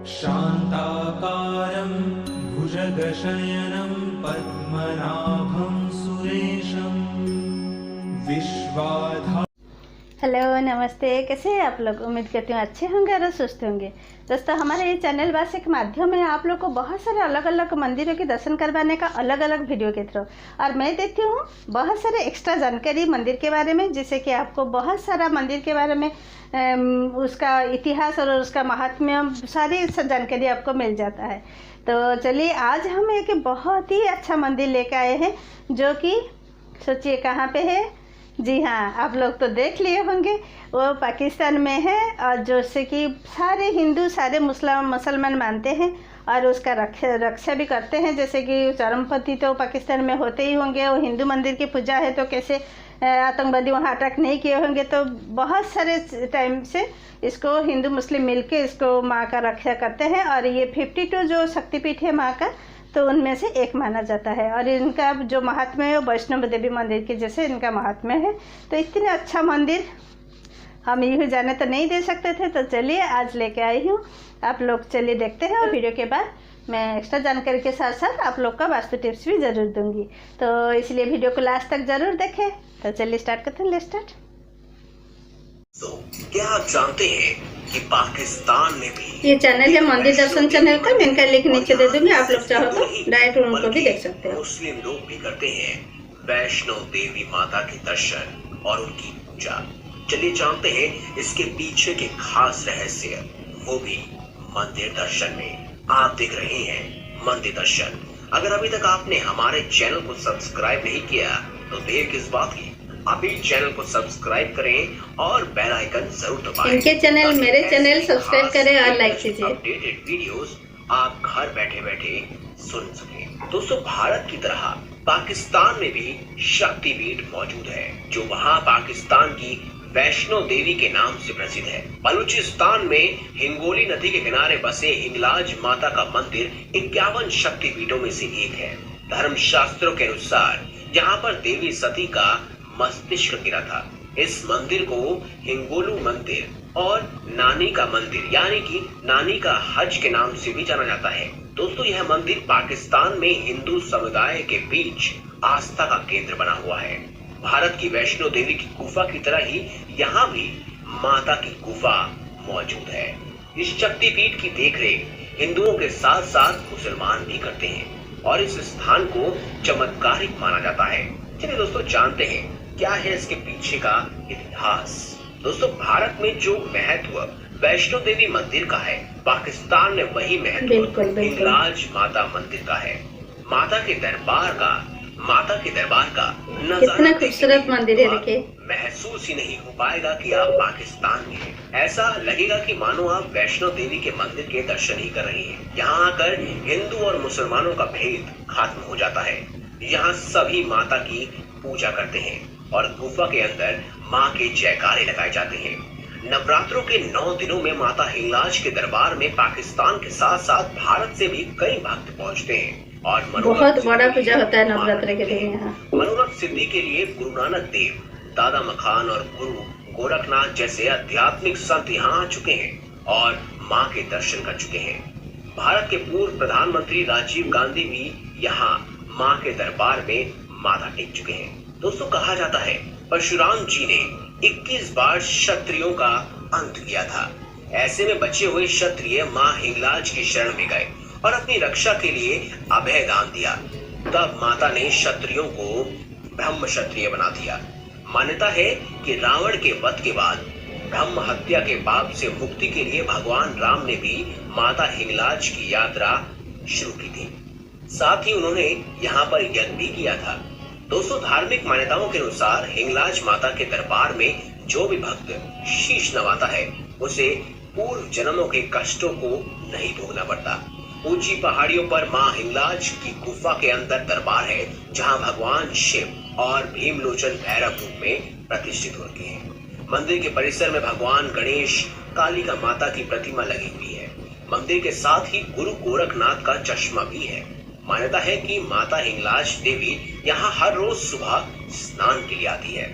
शान्ताकारं भुजगशयनं पद्मनाभं सुरेशं विश्वाधारं। Hello, नमस्ते। कैसे हैं आप लोग? उम्मीद करती हूँ अच्छे होंगे और स्वस्थ होंगे। दोस्तों, हमारे ये चैनल बस एक माध्यम है आप लोग को बहुत सारे अलग अलग मंदिरों के दर्शन करवाने का, अलग अलग वीडियो के थ्रू। और मैं देती हूँ बहुत सारे एक्स्ट्रा जानकारी मंदिर के बारे में, जिससे कि आपको बहुत सारा मंदिर के बारे में उसका इतिहास और उसका महात्म्य सारी जानकारी आपको मिल जाता है। तो चलिए, आज हम एक बहुत ही अच्छा मंदिर लेकर आए हैं, जो कि सोचिए कहाँ पे है। जी हाँ, आप लोग तो देख लिए होंगे, वो पाकिस्तान में है। और जैसे कि सारे हिंदू, सारे मुसलमान मानते हैं और उसका रक्षा भी करते हैं। जैसे कि चरमपंथी तो पाकिस्तान में होते ही होंगे, वो हिंदू मंदिर की पूजा है, तो कैसे आतंकवादी वहाँ अटैक नहीं किए होंगे। तो बहुत सारे टाइम से इसको हिंदू मुस्लिम मिलके इसको माँ का रक्षा करते हैं। और ये 52 जो शक्तिपीठ है माँ का, तो उनमें से एक माना जाता है। और इनका जो महात्म्य है वो वैष्णव देवी मंदिर के जैसे इनका महात्म्य है। तो इतने अच्छा मंदिर हम यूँ जाने तो नहीं दे सकते थे, तो चलिए आज लेके आई हूँ। आप लोग चलिए देखते हैं, और वीडियो के बाद मैं एक्स्ट्रा जानकारी के साथ साथ आप लोग का वास्तु टिप्स भी ज़रूर दूंगी। तो इसलिए वीडियो को लास्ट तक ज़रूर देखें। तो चलिए स्टार्ट करते हैं। Let's start. तो क्या आप जानते हैं कि पाकिस्तान में भी ये चैनल है मंदिर दर्शन चैनल का, मैं इनका लिंक नीचे दे दूंगी। आप लोग चाहो तो डायरेक्ट उनको भी देख सकते हो। मुस्लिम लोग भी करते हैं वैष्णो देवी माता के दर्शन और उनकी पूजा। चलिए जानते हैं इसके पीछे के खास रहस्य, वो भी मंदिर दर्शन में। आप देख रहे हैं मंदिर दर्शन। अगर अभी तक आपने हमारे चैनल को सब्सक्राइब नहीं किया तो देर किस बात की, अभी चैनल को सब्सक्राइब करें और बेल आइकन जरूर दबाएं। इनके चैनल, मेरे चैनल सब्सक्राइब करें और लाइक कीजिए। अपडेटेड वीडियोस आप घर बैठे बैठे सुन सकें। दोस्तों, भारत की तरह पाकिस्तान में भी शक्तिपीठ मौजूद है, जो वहां पाकिस्तान की वैष्णो देवी के नाम से प्रसिद्ध है। बलूचिस्तान में हिंगोली नदी के किनारे बसे हिंगलाज माता का मंदिर 51 शक्तिपीठों में से एक है। धर्म शास्त्रों के अनुसार यहाँ पर देवी सती का मस्तिष्क गिरा था। इस मंदिर को हिंगोलू मंदिर और नानी का मंदिर यानी कि नानी का हज के नाम से भी जाना जाता है। दोस्तों, यह मंदिर पाकिस्तान में हिंदू समुदाय के बीच आस्था का केंद्र बना हुआ है। भारत की वैष्णो देवी की गुफा की तरह ही यहाँ भी माता की गुफा मौजूद है। इस शक्तिपीठ की देखरेख हिंदुओं के साथ साथ मुसलमान भी करते हैं और इस स्थान को चमत्कारिक माना जाता है। चलिए दोस्तों, जानते हैं क्या है इसके पीछे का इतिहास। दोस्तों, भारत में जो महत्व वैष्णो देवी मंदिर का है, पाकिस्तान में वही महत्व हिंगलाज माता मंदिर का है। माता के दरबार का कितना खूबसूरत मंदिर है, देखिए। महसूस ही नहीं हो पाएगा कि आप पाकिस्तान में हैं। ऐसा लगेगा कि मानो आप वैष्णो देवी के मंदिर के दर्शन ही कर रहे हैं। यहाँ आकर हिंदू और मुसलमानों का भेद खत्म हो जाता है। यहाँ सभी माता की पूजा करते हैं और गुफा के अंदर माँ के जयकारे लगाए जाते हैं। नवरात्रों के 9 दिनों में माता हिंगलाज के दरबार में पाकिस्तान के साथ साथ भारत से भी कई भक्त पहुँचते हैं और बहुत बड़ा पूजा होता है नवरात्र के दिन यहाँ। मनोरथ सिद्धि के लिए गुरु नानक देव, दादा मखान और गुरु गोरखनाथ जैसे आध्यात्मिक संत यहाँ आ चुके हैं और माँ के दर्शन कर चुके हैं। भारत के पूर्व प्रधानमंत्री राजीव गांधी भी यहाँ माँ के दरबार में माथा टेक चुके हैं। दोस्तों, कहा जाता है परशुराम जी ने 21 बार क्षत्रियों का अंत किया था। ऐसे में बचे हुए क्षत्रिय माँ हिंगलाज की शरण में गए और अपनी रक्षा के लिए अभय दान दिया। तब माता ने क्षत्रियों को ब्रह्म क्षत्रिय बना दिया। मान्यता है कि रावण के वध के बाद ब्रह्म हत्या के पाप से मुक्ति के लिए भगवान राम ने भी माता हिंगलाज की यात्रा शुरू की थी। साथ ही उन्होंने यहाँ पर यज्ञ भी किया था। दोस्तों, धार्मिक मान्यताओं के अनुसार हिंगलाज माता के दरबार में जो भी भक्त शीश नवाता है उसे पूर्व जन्मों के कष्टों को नहीं भोगना पड़ता। ऊंची पहाड़ियों पर माँ हिंगलाज की गुफा के अंदर दरबार है, जहाँ भगवान शिव और भीमलोचन भैरव रूप में प्रतिष्ठित होते हैं। मंदिर के परिसर में भगवान गणेश, कालिका माता की प्रतिमा लगी हुई है। मंदिर के साथ ही गुरु गोरखनाथ का चश्मा भी है। मान्यता है कि माता हिंगलाज देवी यहाँ हर रोज सुबह स्नान के लिए आती है।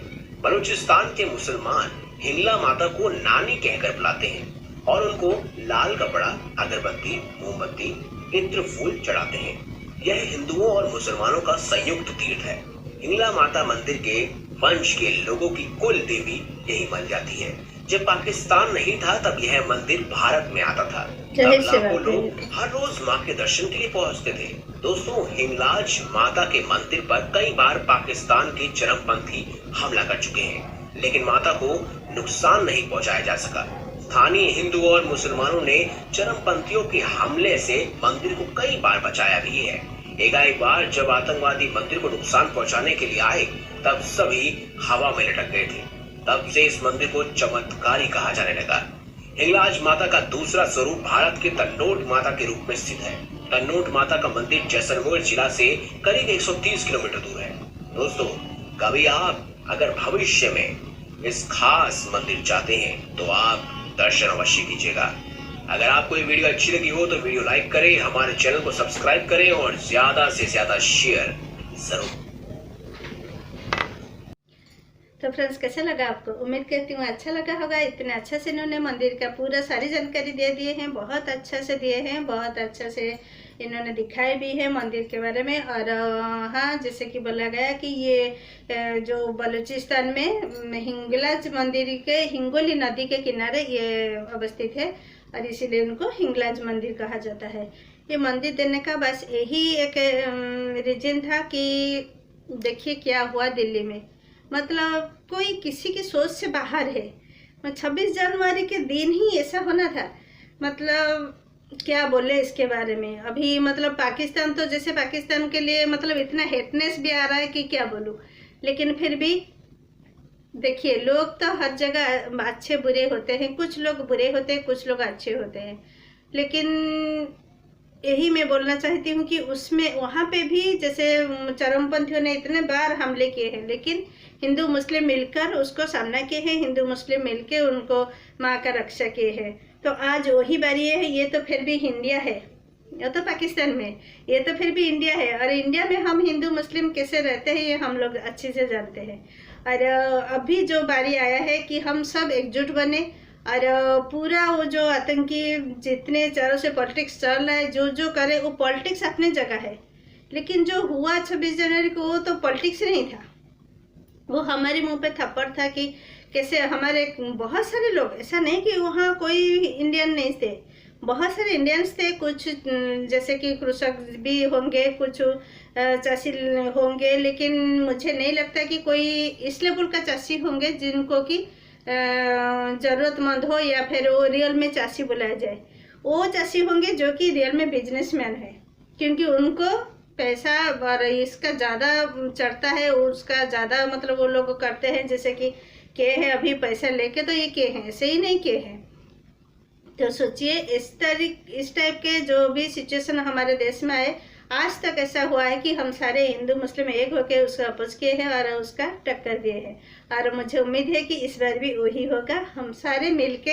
बलूचिस्तान के मुसलमान हिंगला माता को नानी कहकर बुलाते हैं। और उनको लाल कपड़ा, अगरबत्ती, मोमबत्ती, इत्र फूल चढ़ाते हैं। यह हिंदुओं और मुसलमानों का संयुक्त तीर्थ है। हिंगला माता मंदिर के वंश के लोगों की कुल देवी यही मान जाती है। जब पाकिस्तान नहीं था तब यह मंदिर भारत में आता था। तब लाखों लोग हर रोज मां के दर्शन के लिए पहुंचते थे। दोस्तों, हिंगलाज माता के मंदिर पर कई बार पाकिस्तान के चरमपंथी हमला कर चुके हैं, लेकिन माता को नुकसान नहीं पहुंचाया जा सका। स्थानीय हिंदू और मुसलमानों ने चरमपंथियों के हमले से मंदिर को कई बार बचाया भी है। एक बार जब आतंकवादी मंदिर को नुकसान पहुंचाने के लिए आए तब सभी हवा में लटक गए थे। तब से इस मंदिर को चमत्कारी कहा जाने लगा। हिंगलाज माता का दूसरा स्वरूप भारत के तन्नोट माता के रूप में स्थित है। तन्नोट माता का मंदिर जैसलमेर जिला से करीब 130 किलोमीटर दूर है। दोस्तों, कभी आप अगर भविष्य में इस खास मंदिर जाते हैं तो आप दर्शन अवश्य कीजिएगा। अगर आपको ये वीडियो अच्छी लगी हो तो वीडियो लाइक करें, हमारे चैनल को सब्सक्राइब करें और ज्यादा से ज्यादा शेयर जरूर। तो फ्रेंड्स, कैसा लगा आपको? उम्मीद करती हूँ अच्छा लगा होगा। इतने अच्छा से इन्होंने मंदिर का पूरा सारी जानकारी दे दिए हैं, बहुत अच्छा से दिए हैं, बहुत अच्छा से इन्होंने दिखाए भी है मंदिर के बारे में। और हाँ, जैसे कि बोला गया कि ये जो बलूचिस्तान में हिंगलाज मंदिर के हिंगोली नदी के किनारे ये अवस्थित है और इसीलिए उनको हिंगलाज मंदिर कहा जाता है। ये मंदिर देने का बस यही एक रीजन था कि देखिए क्या हुआ दिल्ली में, मतलब कोई किसी की सोच से बाहर है। 26 जनवरी के दिन ही ऐसा होना था, मतलब क्या बोले इसके बारे में। अभी मतलब पाकिस्तान तो जैसे पाकिस्तान के लिए मतलब इतना हेटनेस भी आ रहा है कि क्या बोलूँ, लेकिन फिर भी देखिए लोग तो हर जगह अच्छे बुरे होते हैं, कुछ लोग बुरे होते हैं, कुछ लोग अच्छे होते हैं। लेकिन यही मैं बोलना चाहती हूँ कि उसमें वहाँ पे भी जैसे चरमपंथियों ने इतने बार हमले किए हैं, लेकिन हिंदू मुस्लिम मिलकर उसको सामना किए हैं, हिंदू मुस्लिम मिलकर उनको माँ का रक्षा किए हैं। तो आज वही बारी है। ये तो फिर भी इंडिया है, ये तो पाकिस्तान में, ये तो फिर भी इंडिया है। और इंडिया में हम हिंदू मुस्लिम कैसे रहते हैं ये हम लोग अच्छे से जानते हैं। और अभी जो बारी आया है कि हम सब एकजुट बने और पूरा वो जो आतंकी जितने चारों से पॉलिटिक्स चल रहा है, जो जो करे वो पॉलिटिक्स अपने जगह है, लेकिन जो हुआ 26 जनवरी को वो तो पॉलिटिक्स नहीं था, वो हमारे मुंह पे थप्पड़ था कि कैसे हमारे बहुत सारे लोग, ऐसा नहीं कि वहाँ कोई इंडियन नहीं थे, बहुत सारे इंडियंस थे। कुछ जैसे कि कृषक भी होंगे, कुछ चाषी होंगे, लेकिन मुझे नहीं लगता कि कोई इस लेवल का चाषी होंगे जिनको कि ज़रूरतमंद हो या फिर वो रियल में चाषी बुलाया जाए। वो चाषी होंगे जो कि रियल में बिजनेसमैन है, क्योंकि उनको पैसा और इसका ज़्यादा चढ़ता है, उसका ज़्यादा मतलब वो लोग करते हैं। जैसे कि के हैं अभी पैसा लेके, तो ये के हैं, ऐसे ही नहीं के हैं। तो सोचिए इस टाइप के जो भी सिचुएशन हमारे देश में आए, आज तक ऐसा हुआ है कि हम सारे हिंदू मुस्लिम एक होकर उसका अपोज किए हैं और उसका टक्कर दिए हैं। और मुझे उम्मीद है कि इस बार भी वही होगा। हम सारे मिलके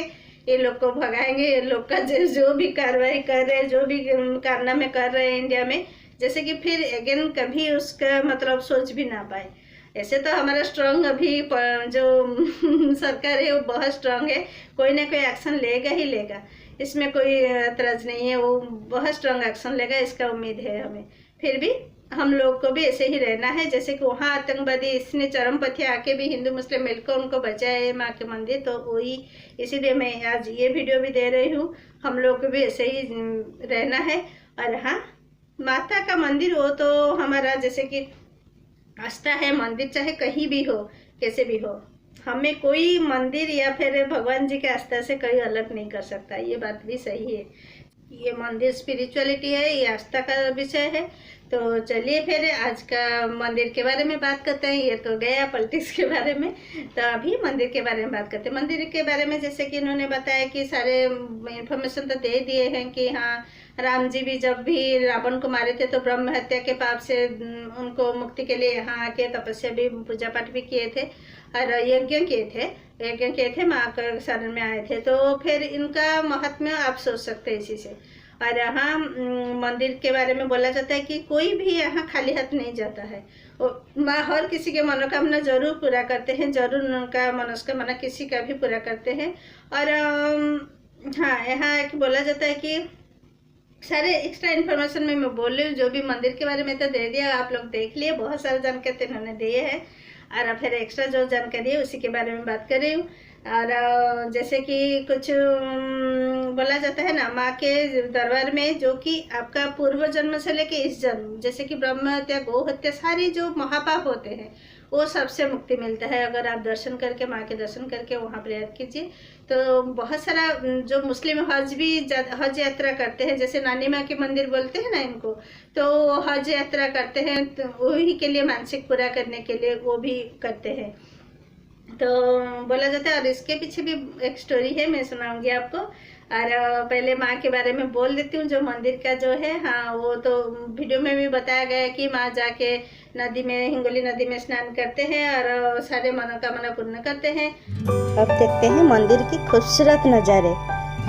ये लोग को भगाएंगे। ये लोग का जो भी कार्रवाई कर रहे हैं, जो भी कारनामे कर रहे हैं इंडिया में, जैसे कि फिर अगेन कभी उसका मतलब सोच भी ना पाए। ऐसे तो हमारा स्ट्रांग अभी जो सरकार है वो बहुत स्ट्रांग है, कोई ना कोई एक्शन लेगा ही लेगा, इसमें कोई एतराज़ नहीं है, वो बहुत स्ट्रांग एक्शन लेगा, इसका उम्मीद है हमें। फिर भी हम लोग को भी ऐसे ही रहना है, जैसे कि वहाँ आतंकवादी इसने चरमपंथी आके भी हिंदू मुस्लिम मिलकर उनको बचाया है माँ के मंदिर, तो वही इसीलिए मैं आज ये वीडियो भी दे रही हूँ। हम लोग को भी ऐसे ही रहना है। और हाँ, माता का मंदिर वो तो हमारा जैसे कि आस्था है, मंदिर चाहे कहीं भी हो, कैसे भी हो, हमें कोई मंदिर या फिर भगवान जी के आस्था से कोई अलग नहीं कर सकता। ये बात भी सही है। ये मंदिर स्पिरिचुअलिटी है, ये आस्था का विषय है। तो चलिए फिर आज का मंदिर के बारे में बात करते हैं। ये तो गया पॉलिटिक्स के बारे में, तो अभी मंदिर के बारे में बात करते हैं। मंदिर के बारे में जैसे कि इन्होंने बताया कि सारे इन्फॉर्मेशन तो दे दिए हैं कि हाँ, राम जी भी जब भी रावण को मारे थे तो ब्रह्म हत्या के पाप से उनको मुक्ति के लिए यहाँ आके तपस्या भी, पूजा पाठ भी किए थे और यज्ञ किए थे, माँ के शरण में आए थे। तो फिर इनका महात्म्य आप सोच सकते हैं इसी से। और यहाँ मंदिर के बारे में बोला जाता है कि कोई भी यहाँ खाली हाथ नहीं जाता है। माँ हर किसी के मनोकामना जरूर पूरा करते हैं, जरूर उनका मनोकामना किसी का भी पूरा करते हैं। और हाँ, यहाँ एक बोला जाता है कि सारे एक्स्ट्रा इन्फॉर्मेशन में मैं बोल रही हूँ, जो भी मंदिर के बारे में तो दे दिया, आप लोग देख लिए, बहुत सारी जानकारी इन्होंने दिए है, और फिर एक्स्ट्रा जो जानकारी है उसी के बारे में बात कर रही हूँ। और जैसे कि कुछ बोला जाता है ना, माँ के दरबार में जो कि आपका पूर्व जन्म से लेके इस जन्म, जैसे कि ब्रह्म हत्या, गौ हत्या, सारी जो महापाप होते हैं वो सबसे मुक्ति मिलता है अगर आप दर्शन करके, माँ के दर्शन करके वहाँ प्रेयर कीजिए। तो बहुत सारा जो मुस्लिम हज भी हज यात्रा करते हैं, जैसे नानी माँ के मंदिर बोलते हैं ना इनको, तो हज यात्रा करते हैं, तो वही के लिए मानसिक पूरा करने के लिए वो भी करते हैं। तो बोला जाता है, और इसके पीछे भी एक स्टोरी है, मैं सुनाऊंगी आपको। और पहले माँ के बारे में बोल देती हूँ, जो मंदिर का जो है, हाँ वो तो वीडियो में भी बताया गया है कि माँ जाके नदी में, हिंगोली नदी में स्नान करते हैं और सारे मनोकामना पूर्ण करते हैं। अब देखते हैं मंदिर की खूबसूरत नज़ारे।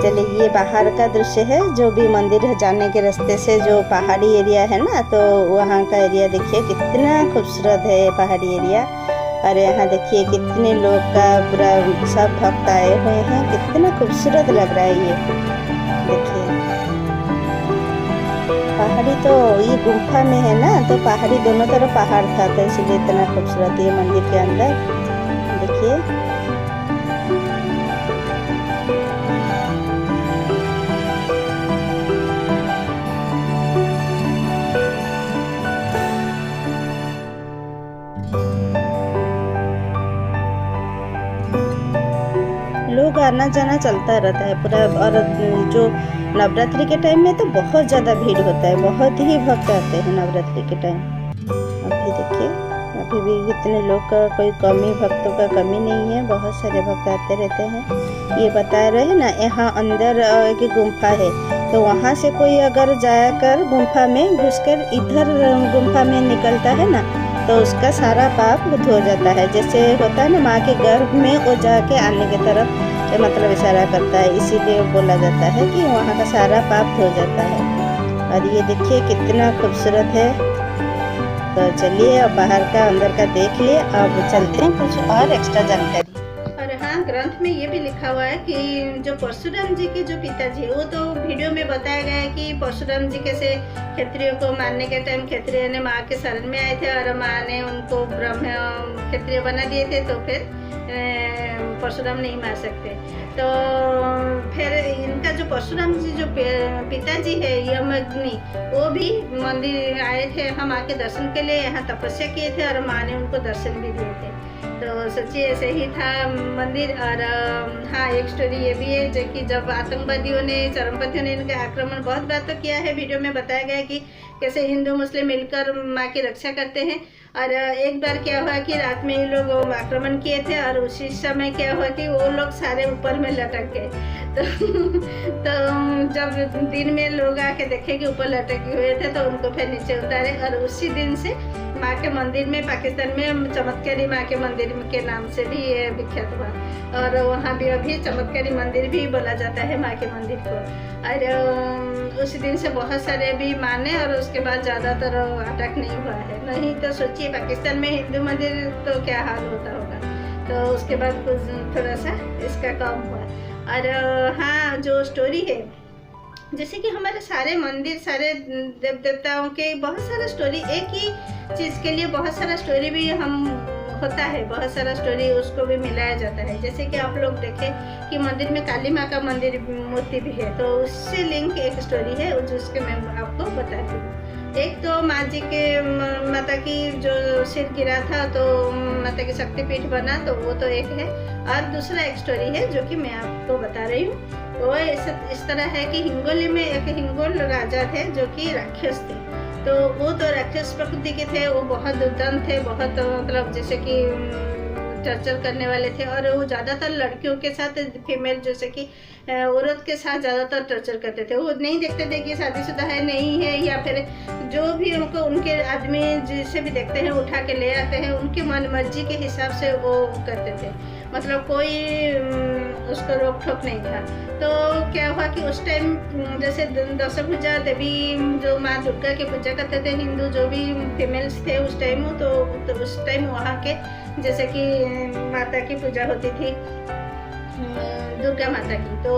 चलिए, ये बाहर का दृश्य है, जो भी मंदिर जाने के रास्ते से जो पहाड़ी एरिया है ना, तो वहाँ का एरिया देखिए कितना खूबसूरत है, पहाड़ी एरिया। और यहाँ देखिए कितने लोग का पूरा सब भक्त आए हुए हैं, कितना खूबसूरत लग रहा है ये। देखिए पहाड़ी तो ये गुफा में है ना, तो पहाड़ी दोनों तरफ पहाड़ था, तो इसलिए इतना खूबसूरत है मंदिर के अंदर। देखिए लोग आना जाना चलता रहता है पूरा। और जो नवरात्रि के टाइम में तो बहुत ज़्यादा भीड़ होता है, बहुत ही भक्त आते हैं नवरात्रि के टाइम। अभी देखिए, अभी भी इतने लोग का कोई कमी, भक्तों का कमी नहीं है, बहुत सारे भक्त आते रहते हैं। ये बता रहे हैं ना, यहाँ अंदर एक गुम्फा है, तो वहाँ से कोई अगर जाकर गुम्फा में घुसकर इधर गुम्फा में निकलता है ना, तो उसका सारा पाप धो जाता है। जैसे होता है ना, माँ के गर्भ में वो जाके आने की तरफ मतलब इशारा करता है, इसीलिए बोला जाता है कि वहाँ का सारा पाप धो जाता है। और ये देखिए कितना खूबसूरत है। तो चलिए, अब बाहर का अंदर का देख लिए, अब चलते हैं कुछ और एक्स्ट्रा जानकारी। और हाँ, ग्रंथ में ये भी लिखा हुआ है कि जो परशुराम जी के जो पिताजी, वो तो वीडियो में बताया गया है कि परशुराम जी कैसे क्षत्रियों को मारने के टाइम क्षत्रिय ने माँ के शरण में आए थे और माँ ने उनको ब्रह्म क्षत्रिय बना दिए थे, तो फिर परशुराम नहीं मार सकते। तो फिर इनका जो परशुराम जी जो पिताजी है यमअग्नि, वो भी मंदिर आए थे हम माँ के दर्शन के लिए, यहाँ तपस्या किए थे और माँ ने उनको दर्शन भी दिए थे। तो सच्ची ऐसे ही था मंदिर। और हाँ, एक स्टोरी ये भी है, जो कि जब आतंकवादियों ने, चरमपंथियों ने इनका आक्रमण बहुत बार तो किया है, वीडियो में बताया गया है कि कैसे हिंदू मुस्लिम मिलकर माँ की रक्षा करते हैं। और एक बार क्या हुआ कि रात में ही लोग आक्रमण किए थे, और उसी समय क्या हुआ कि वो लोग सारे ऊपर में लटक गए। तो जब दिन में लोग आके देखे कि ऊपर लटके हुए थे, तो उनको फिर नीचे उतारे। और उसी दिन से माँ के मंदिर में, पाकिस्तान में चमत्कारी माँ के मंदिर के नाम से भी ये विख्यात हुआ, और वहाँ भी अभी चमत्कारी मंदिर भी बोला जाता है माँ के मंदिर को। और उसी दिन से बहुत सारे भी माने, और उसके बाद ज़्यादातर अटैक नहीं हुआ है। नहीं तो सोचिए पाकिस्तान में हिंदू मंदिर तो क्या हाल होता होगा। तो उसके बाद कुछ थोड़ा सा इसका कम हुआ। और हाँ, जो स्टोरी है, जैसे कि हमारे सारे मंदिर, सारे देव देवताओं के बहुत सारा स्टोरी, एक ही चीज़ के लिए बहुत सारा स्टोरी भी हम होता है, बहुत सारा स्टोरी उसको भी मिलाया जाता है। जैसे कि आप लोग देखें कि मंदिर में काली माँ का मंदिर मूर्ति भी है, तो उससे लिंक एक स्टोरी है जिसके मैं आपको बताती हूँ। एक तो माँ जी के, माता की जो सिर गिरा था तो माता की शक्तिपीठ बना, तो वो तो एक है। और दूसरा एक स्टोरी है जो कि मैं आपको बता रही हूँ। वो इस तरह है कि हिंगोली में एक हिंगोल राजा थे जो कि राक्षस थे। तो वो तो राक्षस प्रकृति के थे, वो बहुत दुर्दांत थे, बहुत मतलब जैसे कि टर्चर करने वाले थे। और वो ज़्यादातर लड़कियों के साथ, फीमेल जैसे कि औरत के साथ ज़्यादातर टर्चर करते थे। वो नहीं देखते थे कि शादीशुदा है नहीं है, या फिर जो भी उनको, उनके आदमी जिसे भी देखते हैं उठा के ले आते हैं, उनकी मन मर्जी के हिसाब से वो करते थे, मतलब कोई उसको रोक टोक नहीं था। तो क्या हुआ कि उस टाइम जैसे दशभुजा देवी, जो माँ दुर्गा की पूजा करते थे हिंदू जो भी फीमेल्स थे उस टाइम, तो उस टाइम वहाँ के जैसे कि माता की पूजा होती थी, दुर्गा माता की। तो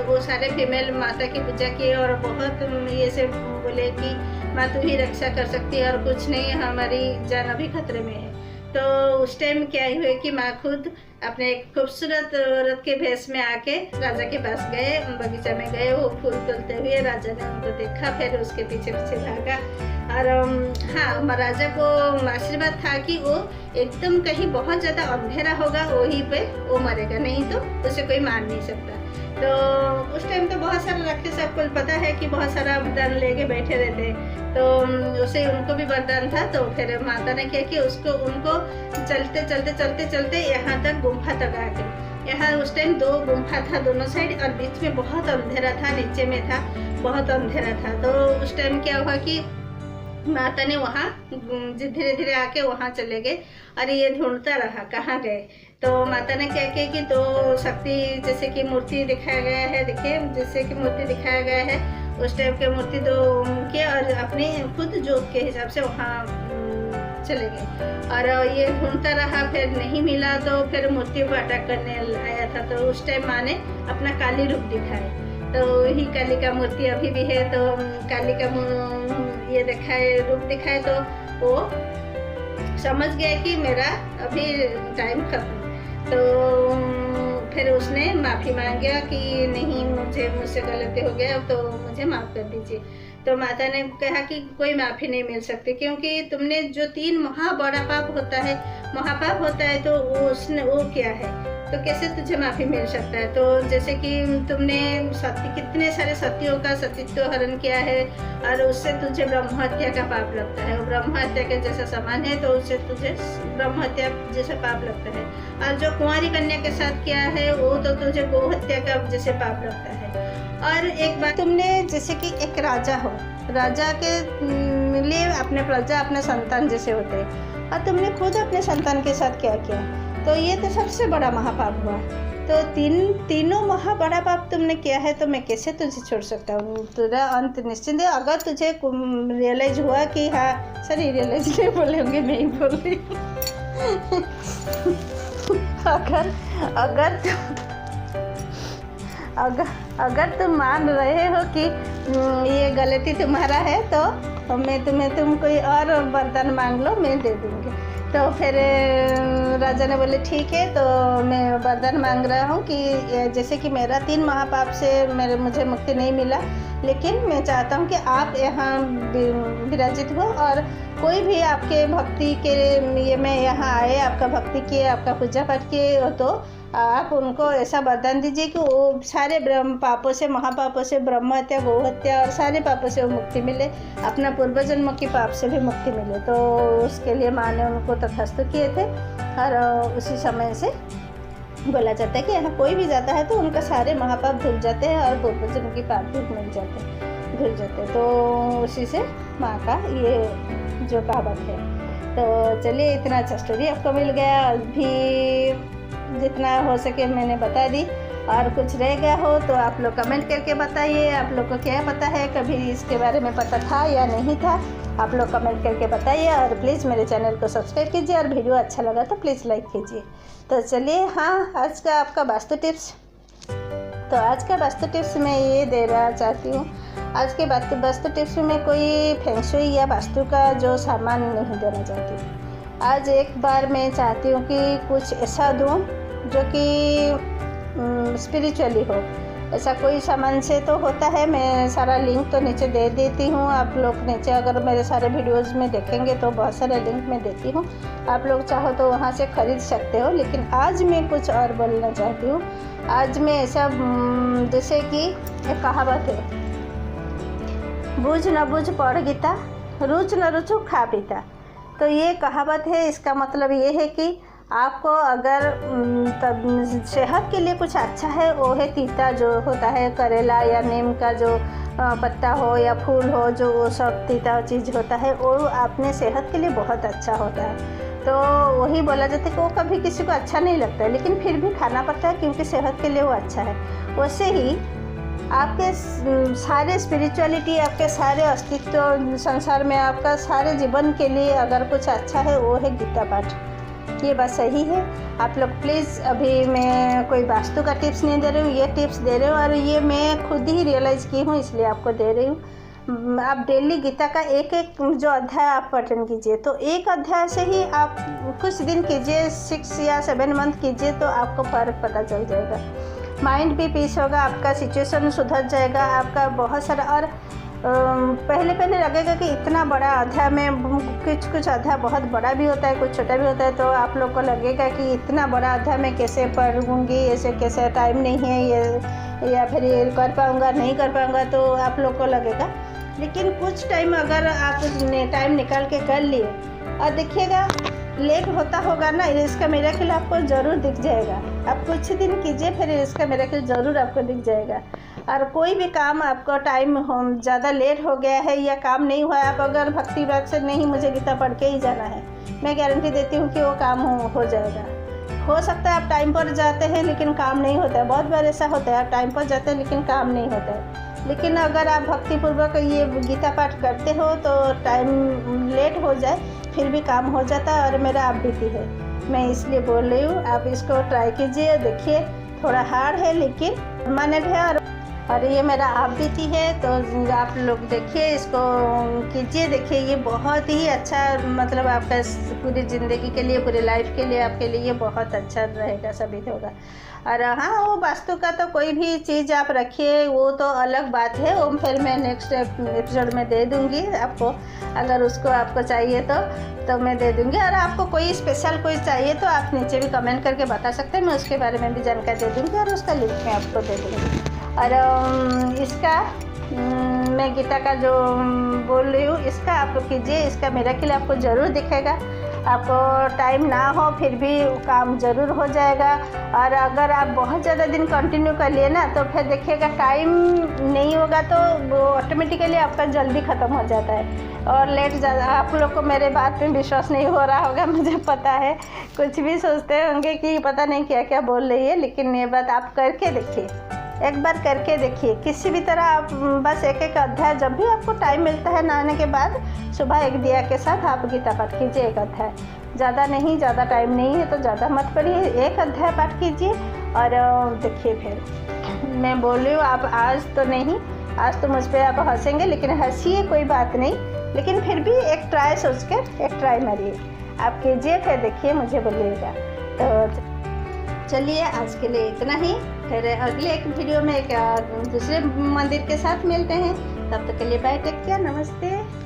वो सारे फीमेल माता की पूजा किए और बहुत ये से बोले कि माँ तू ही रक्षा कर सकती है और कुछ नहीं, हमारी जान अभी खतरे में है। तो उस टाइम क्या हुआ कि माँ खुद अपने एक खूबसूरत औरत के भेष में आके राजा के पास गए, बगीचा में गए, वो फूल तोड़ते हुए। राजा ने उनको देखा, फिर उसके पीछे पीछे भागा। और हाँ, राजा को आशीर्वाद था कि वो एकदम कहीं बहुत ज़्यादा अंधेरा होगा वहीं पे वो मरेगा, नहीं तो उसे कोई मार नहीं सकता। तो उस टाइम तो बहुत सारे राक्षस, सबको पता है कि बहुत सारा वरदान लेके बैठे रहते, तो उसे उनको भी वरदान था। तो फिर माता ने क्या कि उनको चलते चलते चलते चलते यहाँ तक गुम्फा तक आ गए। यहाँ उस टाइम 2 गुम्फा था दोनों साइड और बीच में बहुत अंधेरा था, नीचे में था बहुत अंधेरा था। तो उस टाइम क्या हुआ कि माता ने वहाँ धीरे धीरे आके वहाँ चले गए और ये ढूंढता रहा कहाँ गए। तो माता ने क्या किया कि 2 शक्ति जैसे कि मूर्ति दिखाया गया है, देखिए जैसे कि मूर्ति दिखाया गया है, उस टाइप के मूर्ति 2 किया और अपने खुद जोत के हिसाब से वहाँ चले गए। और ये ढूंढता रहा, फिर नहीं मिला तो फिर मूर्ति को अटैक करने आया था। तो उस टाइम माँ ने अपना काली रूप दिखाए, तो वही काली का मूर्ति अभी भी है। तो काली का ये दिखाए रूप दिखाए तो वो समझ गया कि मेरा अभी टाइम खत्म। तो फिर उसने माफ़ी मांगा कि नहीं, मुझसे गलती हो गया, तो मुझे माफ़ कर दीजिए। तो माता ने कहा कि कोई माफ़ी नहीं मिल सकती, क्योंकि तुमने जो 3 बड़ा महापाप होता है तो वो क्या है, तो कैसे तुझे माफ़ी मिल सकता है। तो जैसे कि तुमने कितने सारे सतियों का सतीत्व हरण किया है और उससे तुझे ब्रह्म हत्या का पाप लगता है, वो ब्रह्म हत्या के जैसा समान है, तो उससे तुझे ब्रह्म हत्या जैसा पाप लगता है। और जो कुंवारी कन्या के साथ किया है वो तो तुझे गौ हत्या का जैसे पाप लगता है। और एक बात, तुमने जैसे कि एक राजा हो, राजा के लिए अपने प्रजा अपने संतान जैसे होते हैं, और तुमने खुद अपने संतान के साथ क्या किया, तो ये तो सबसे बड़ा महापाप हुआ। तो तीनों बड़ा पाप तुमने किया है, तो मैं कैसे तुझे छोड़ सकता हूँ। तेरा अंत निश्चित है। अगर तुझे रियलाइज हुआ कि हाँ, सॉरी रियलाइज नहीं बोले होंगे, मैं ही बोल रही हूँ। अगर तुम मान रहे हो कि ये गलती तुम्हारा है, तो मैं तुम कोई और वरदान मांग लो, मैं दे दूँगी। तो फिर राजा ने बोले ठीक है, तो मैं वरदान मांग रहा हूँ कि जैसे कि मेरा 3 महापाप से मुझे मुक्ति नहीं मिला, लेकिन मैं चाहता हूँ कि आप यहाँ विराजित हो और कोई भी आपके भक्ति के ये में यहाँ आए, आपका भक्ति किए, आपका पूजा पाठ किए हो, तो आप उनको ऐसा वरदान दीजिए कि वो सारे पापों से, महापापों से, ब्रह्म हत्या, गौ हत्या और सारे पापों से वो मुक्ति मिले, अपना पूर्व जन्म की पाप से भी मुक्ति मिले। तो उसके लिए माँ ने उनको तथास्तु किए थे। और उसी समय से बोला जाता है कि यहाँ कोई भी जाता है तो उनका सारे महापाप धुल जाते हैं और पूर्व जन्म की पाप भी धुल जाते हैं। तो उसी से माँ का ये जो कहावत है। तो चलिए, इतना अच्छा स्टोरी आपको मिल गया। अभी जितना हो सके मैंने बता दी, और कुछ रह गया हो तो आप लोग कमेंट करके बताइए। आप लोग को क्या पता है, कभी इसके बारे में पता था या नहीं था, आप लोग कमेंट करके बताइए। और प्लीज़ मेरे चैनल को सब्सक्राइब कीजिए, और वीडियो अच्छा लगा तो प्लीज़ लाइक कीजिए। तो चलिए, हाँ, आज का आपका वास्तु टिप्स। तो आज का वास्तु टिप्स मैं ये देना चाहती हूँ। आज के वास्तु टिप्स में कोई फेंगशुई या वास्तु का जो सामान नहीं देना चाहती। आज एक बार मैं चाहती हूँ कि कुछ ऐसा दूँ जो कि स्पिरिचुअली हो। ऐसा कोई सामान से तो होता है, मैं सारा लिंक तो नीचे दे देती हूँ। आप लोग नीचे अगर मेरे सारे वीडियोस में देखेंगे तो बहुत सारे लिंक मैं देती हूँ, आप लोग चाहो तो वहाँ से ख़रीद सकते हो। लेकिन आज मैं कुछ और बोलना चाहती हूँ। आज मैं ऐसा, जैसे कि एक कहावत है, बूझ न बूझ पढ़ गीता, रुच न रुचु खा पीता। तो ये कहावत है, इसका मतलब ये है कि आपको अगर सेहत के लिए कुछ अच्छा है, वो है तीता जो होता है, करेला या नीम का जो पत्ता हो या फूल हो, जो वो सब तीता चीज़ होता है, वो अपने सेहत के लिए बहुत अच्छा होता है। तो वही बोला जाता है कि वो कभी किसी को अच्छा नहीं लगता है, लेकिन फिर भी खाना पड़ता है क्योंकि सेहत के लिए वो अच्छा है। वैसे ही आपके सारे स्पिरिचुअलिटी, आपके सारे अस्तित्व संसार में, आपका सारे जीवन के लिए अगर कुछ अच्छा है, वो है गीता पाठ। ये बात सही है। आप लोग प्लीज़, अभी मैं कोई वास्तु का टिप्स नहीं दे रही हूँ, ये टिप्स दे रही हूँ और ये मैं खुद ही रियलाइज़ की हूँ इसलिए आपको दे रही हूँ। आप डेली गीता का एक एक जो अध्याय आप पठन कीजिए, तो एक अध्याय से ही आप कुछ दिन कीजिए, 6 या 7 मंथ कीजिए, तो आपको फ़र्क पता चल जाएगा। माइंड भी पीस होगा, आपका सिचुएशन सुधर जाएगा, आपका बहुत सारा। और पहले लगेगा कि इतना बड़ा अध्याय में, कुछ अध्याय बहुत बड़ा भी होता है, कुछ छोटा भी होता है, तो आप लोग को लगेगा कि इतना बड़ा अध्याय में कैसे पढ़ूँगी, ऐसे कैसे, टाइम नहीं है ये, या फिर ये कर पाऊँगा नहीं कर पाऊँगा, तो आप लोग को लगेगा। लेकिन कुछ टाइम अगर आप टाइम निकाल के कर लिए और देखिएगा, लेट होता होगा ना, इसका मिरेकल आपको ज़रूर दिख जाएगा। आप कुछ दिन कीजिए, फिर इसका मिरेकल ज़रूर आपको दिख जाएगा। और कोई भी काम आपको टाइम ज़्यादा लेट हो गया है या काम नहीं हुआ है, आप अगर भक्ति भाव से नहीं, मुझे गीता पढ़ के ही जाना है, मैं गारंटी देती हूँ कि वो काम हो जाएगा। हो सकता है आप टाइम पर जाते हैं लेकिन काम नहीं होता है, बहुत बार ऐसा होता है, आप टाइम पर जाते हैं लेकिन काम नहीं होता है। लेकिन अगर आप भक्तिपूर्वक ये गीता पाठ करते हो तो टाइम लेट हो जाए फिर भी काम हो जाता है। और मेरा आप बीती है, मैं इसलिए बोल रही हूँ, आप इसको ट्राई कीजिए, देखिए। थोड़ा हार्ड है लेकिन मानेड है, और ये मेरा आप बीती है, तो आप लोग देखिए, इसको कीजिए, देखिए ये बहुत ही अच्छा, मतलब आपका पूरी ज़िंदगी के लिए, पूरी लाइफ के लिए, आपके लिए बहुत अच्छा रहेगा, साबित होगा। और हाँ, वो वास्तु का तो कोई भी चीज़ आप रखिए, वो तो अलग बात है, वो फिर मैं नेक्स्ट एपिसोड में दे दूँगी आपको, अगर उसको आपको चाहिए तो मैं दे दूँगी। और आपको कोई स्पेशल कोई चाहिए तो आप नीचे भी कमेंट करके बता सकते हैं, मैं उसके बारे में भी जानकारी दे दूँगी और उसका लिंक मैं आपको दे दूँगी। और इसका मैं गीता का जो बोल रही हूँ, इसका आप लोग कीजिए, इसका मिरेकल आपको ज़रूर दिखेगा। आपको टाइम ना हो फिर भी काम ज़रूर हो जाएगा। और अगर आप बहुत ज़्यादा दिन कंटिन्यू कर लिए ना, तो फिर देखिएगा टाइम नहीं होगा तो वो ऑटोमेटिकली आपका जल्दी ख़त्म हो जाता है और लेट ज़्यादा। आप लोग को मेरे बात में विश्वास नहीं हो रहा होगा, मुझे पता है, कुछ भी सोचते होंगे कि पता नहीं क्या क्या बोल रही है, लेकिन ये बात आप करके देखिए, एक बार करके देखिए। किसी भी तरह आप बस एक एक अध्याय, जब भी आपको टाइम मिलता है नहाने के बाद, सुबह एक दिया के साथ आप गीता पाठ कीजिए, एक अध्याय, ज़्यादा नहीं, ज़्यादा टाइम नहीं है तो ज़्यादा मत पढ़िए, एक अध्याय पाठ कीजिए। और देखिए, फिर मैं बोल रही हूँ, आप आज तो नहीं, आज तो मुझ पर आप हंसेंगे, लेकिन हंसिए, कोई बात नहीं, लेकिन फिर भी एक ट्राई सोच कर एक ट्राई मारिए, आप कीजिए, फिर देखिए, मुझे बोलिएगा। तो चलिए, आज के लिए इतना ही, फिर अगले एक वीडियो में एक दूसरे मंदिर के साथ मिलते हैं। तब तक के लिए बाय, टेक केयर, नमस्ते।